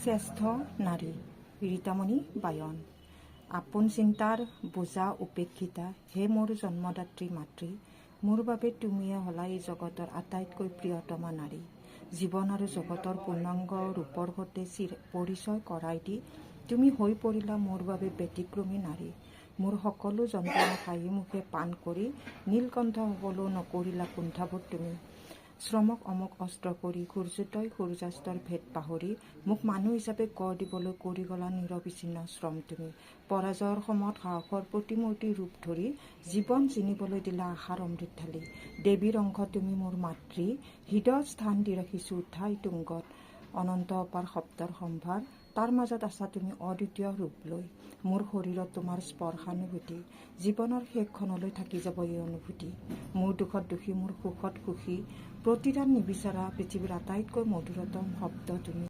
শ্ৰেষ্ঠ নাৰী ৰীতামণি বায়ন। আপোন চিন্তাৰ বোজা উপেক্ষিতা হে মোৰ জন্মদাত্ৰী মাতৃ, মোৰ বাবে তুমিয়ে হলা এই জগতৰ আটাইতকৈ প্ৰিয়তমা নাৰী। জীৱন আৰু জগতৰ পূৰ্ণাংগ ৰূপৰ সৈতে পৰিচয় কৰাই দি তুমি হৈ পৰিলা মোৰ বাবে ব্যতিক্ৰমী নাৰী। মোৰ সকলো যন্ত্ৰণা হাঁহি মুখে পাণ কৰি নীলকণ্ঠ হ'বলৈ নকৰিলা কুণ্ঠাবোধ তুমি। শ্ৰমক অমক অস্ত্ৰ কৰি সূৰ্যোদয় সূৰ্যাস্তৰ ভেদ পাহৰি মোক মানুহ হিচাপে গঢ় দিবলৈ কৰি গলা নিৰবিচ্ছিন্ন শ্ৰম তুমি। পৰাজয়ৰ সময়ত সাহসৰ প্ৰতিমূৰ্তি ৰূপ ধৰি জীৱন জিনিবলৈ দিলা আশাৰ অমৃতধালি। দেৱীৰ অংশ তুমি মোৰ মাতৃ, হৃদয়ত স্থান দি ৰাখিছো উঠাই তুংগত। অনন্ত অপাৰ শব্দৰ সম্ভাৰ, তাৰ মাজত আছা তুমি অদ্বিতীয় ৰূপ লৈ। মোৰ শৰীৰত তোমাৰ স্পৰ্শানুভূতি, জীৱনৰ শেষখনলৈ থাকি যাব এই অনুভূতি। মোৰ দুখত দুখী, মোৰ সুখত সুখী, প্ৰতিদান নিবিচাৰা পৃথিৱীৰ আটাইতকৈ মধুৰতম শব্দ তুমি।